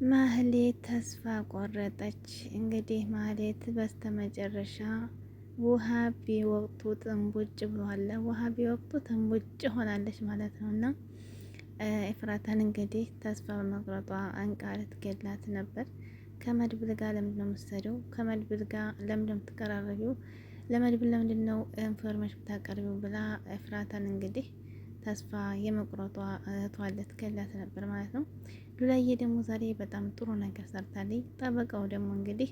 ማህሌት ተስፋ ቆረጠች። እንግዲህ ማህሌት በስተመጨረሻ ውሃ ቢወቅቱ ጥንቡጭ ብሏል። ውሃ ቢወቅቱ ጥንቡጭ ሆናለች ማለት ነው። እና ኤፍራታን እንግዲህ ተስፋ በመቁረጧ አንቃ ልትገላት ነበር። ከመድብል ጋር ለምንድን ነው የምትሰሪው? ከመድብል ጋር ለምንድን ነው የምትቀራረቢው? ለመድብል ለምንድን ነው ኢንፎርሜሽን የምታቀርቢው? ብላ ኤፍራታን እንግዲህ ተስፋ የመቁረጧ እህቷን ልትገላት ነበር ማለት ነው። ሉላዬ ደግሞ ዛሬ በጣም ጥሩ ነገር ሰርታለች። ጠበቃው ደግሞ እንግዲህ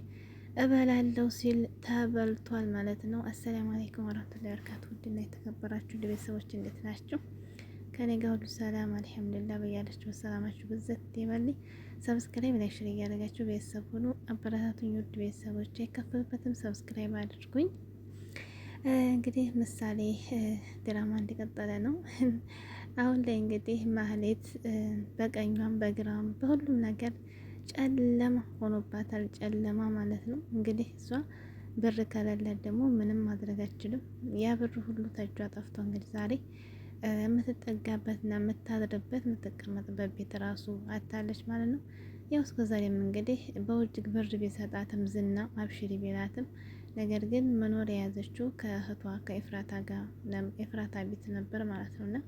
እበላለሁ ሲል ተበልቷል ማለት ነው። አሰላሙ አለይኩም ወራህመቱላሂ ወበረካቱህ። ውድና የተከበራችሁ ቤተሰቦች እንዴት ናችሁ? ከኔ ጋር ሁሉ ሰላም አልሐምዱሊላህ። በያላችሁ ሰላማችሁ ብዘት ይበልኝ። ሰብስክራይብ ላይ ሽር እያደረጋችሁ ቤተሰብ ሁኑ። አበረታቱኝ ውድ ቤተሰቦች፣ የከፈልበትም ሰብስክራይብ አድርጉኝ። እንግዲህ ምሳሌ ድራማ እንደቀጠለ ነው። አሁን ላይ እንግዲህ ማህሌት በቀኟም በግራም በሁሉም ነገር ጨለማ ሆኖባታል። ጨለማ ማለት ነው። እንግዲህ እሷ ብር ከሌላት ደግሞ ምንም ማድረግ አትችልም። ያ ብር ሁሉ ተጇ ጠፍቶ እንግዲህ ዛሬ የምትጠጋበትና የምታድርበት የምትቀመጥበት ቤት ራሱ አታለች ማለት ነው። ያው እስከዛሬም እንግዲህ በውጅግ ብር ቢሰጣትም ዝና አብሽሪ ቢላትም ነገር ግን መኖር የያዘችው ከእህቷ ከኤፍራታ ጋር ኤፍራታ ቤት ነበር ማለት ነው። እና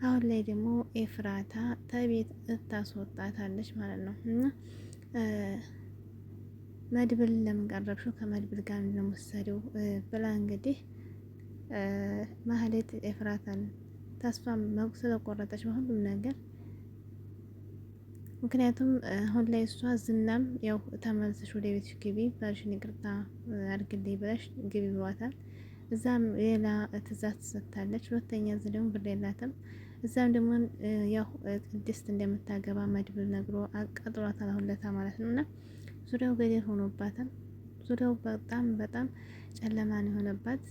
አሁን ላይ ደግሞ ኤፍራታ ተቤት እታስወጣታለች ማለት ነው። እና መድብል ለምን ቀረብሽው? ከመድብል ጋር ነው የምትሰሪው ብላ እንግዲህ ማህሌት ኤፍራታን ተስፋ ስለቆረጠች በሁሉም ነገር። ምክንያቱም አሁን ላይ እሷ ዝናም ያው ተመልሰሽ ወደ ቤትሽ ግቢ ባልሽን ይቅርታ አድርግልኝ ብለሽ ግቢ ብሏታል። እዛም ሌላ ትእዛዝ ትሰጥታለች። ሁለተኛ እዚህ ደግሞ ብር የላትም። እዛም ደግሞ ያው ቅድስት እንደምታገባ መድብል ነግሮ አቃጥሏታል አሁን ለታ ማለት ነው። እና ዙሪያው ገደል ሆኖባታል። ዙሪያው በጣም በጣም ጨለማን የሆነባት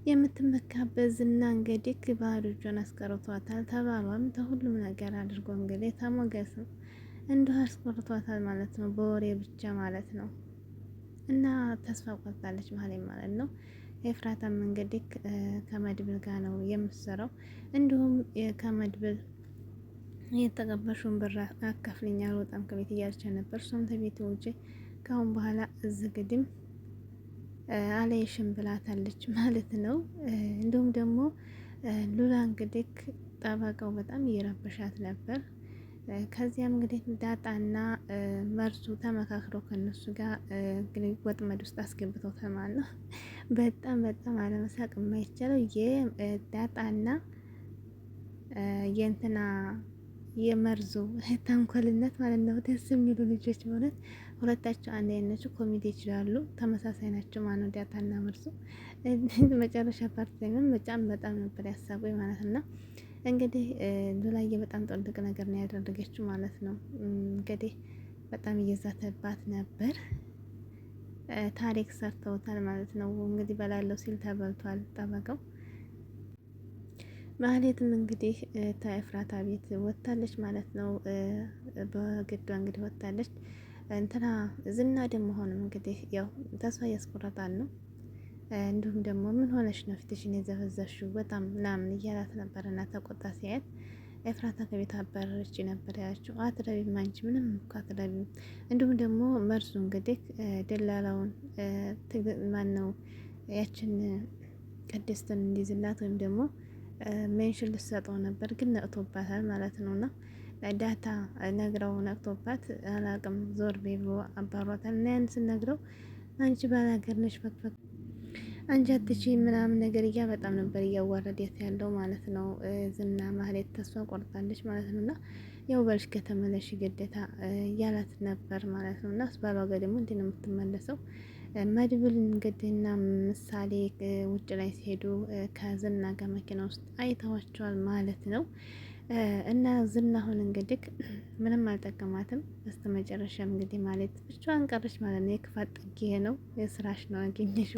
የምትመካበት ዝና እንግዲህ ባዶ እጇን አስቀርቷታል። ተባሏም ተሁሉም ነገር አድርጎ እንግዲህ ተሞገስም እንዲሁ አስቀርቷታል ማለት ነው፣ በወሬ ብቻ ማለት ነው። እና ተስፋ ቆርጣለች ማለት ነው። ኤፍራታም እንግዲህ ከመድብል ጋር ነው የምትሰራው። እንዲሁም ከመድብል የተቀበልሽውን ብር አካፍልኝ አልወጣም ከቤት እያለች ነበር። እሷም ከቤት ውጪ ከአሁን በኋላ እዚህ ግድም አለይሽም ብላታለች ማለት ነው። እንዲሁም ደግሞ ሉላ እንግዲህ ጠበቃው በጣም እየረበሻት ነበር። ከዚያም እንግዲህ ዳጣና መርዙ ተመካክረው ከነሱ ጋር እንግዲህ ወጥመድ ውስጥ አስገብተውታል ማለት ነው። በጣም በጣም አለመሳቅ የማይቻለው የዳጣና የእንትና የመርዙ ተንኮልነት ማለት ነው። ደስ የሚሉ ልጆች ማለት ሁለታቸው አንድ አይነት ናቸው። ኮሜዲ ይችላሉ። ተመሳሳይ ናቸው ማለት ነው። ዳጣና መርዙ መጨረሻ ፓርት ላይ በጣም በጣም ነበር ያሳቁኝ ማለት ነው። እንግዲህ ሉላዬ በጣም ጥልቅ ነገር ነው ያደረገችው ማለት ነው። እንግዲህ በጣም እየዛተባት ነበር። ታሪክ ሰርተውታል ማለት ነው። እንግዲህ በላለው ሲል ተበልቷል ጠበቀው። ማህሌትም እንግዲህ ከኤፍራታ ቤት ወጥታለች ማለት ነው። በግዷ እንግዲህ ወጥታለች። እንትና ዝና ደግሞ ሆነም እንግዲህ ያው ተስፋ እያስቆረጣል ነው። እንዲሁም ደግሞ ምን ሆነሽ ነው ፊትሽን የዘፈዘፍሽው በጣም ምናምን እያላት ነበር። እና ተቆጣ ሲያየት ኤፍራታ ከቤት አባረረች ነበር ያለችው። አትረቢም አንቺ ምንም እኮ አትረቢም። እንዲሁም ደግሞ መርዙ እንግዲህ ደላላውን ማን ነው ያችን ቅድስትን እንዲዝላት ወይም ደግሞ ሜንሽን ልትሰጠው ነበር፣ ግን ነቅቶባታል ማለት ነው። እና ዳታ ነግረው ነቅቶባት አላቅም ዞር ቤ ብሎ አባሯታል። እና ያን ስነግረው አንቺ ባላገር ነሽ ፈክፈክ አንቺ አትችይም ምናምን ነገር በጣም ነበር እያዋረዳት ያለው ማለት ነው። ዝና ማህሌት ተስፋ ቆርጣለች ማለት ነው። እና ያው በልሽ ከተመለሽ ግዴታ እያላት ነበር ማለት ነው። እና ባሏ ጋር ደግሞ እንዴት ነው የምትመለሰው? መድብል እንግዲህና ምሳሌ ውጭ ላይ ሲሄዱ ከዝና ጋር መኪና ውስጥ አይተዋቸዋል ማለት ነው። እና ዝና አሁን እንግዲህ ምንም አልጠቀማትም። በስተመጨረሻም እንግዲህ ማለት ብቻዋን ቀረች ማለት ነው። የክፋት ጥግ ይሄ ነው። የስራሽ ነው አገኘሽ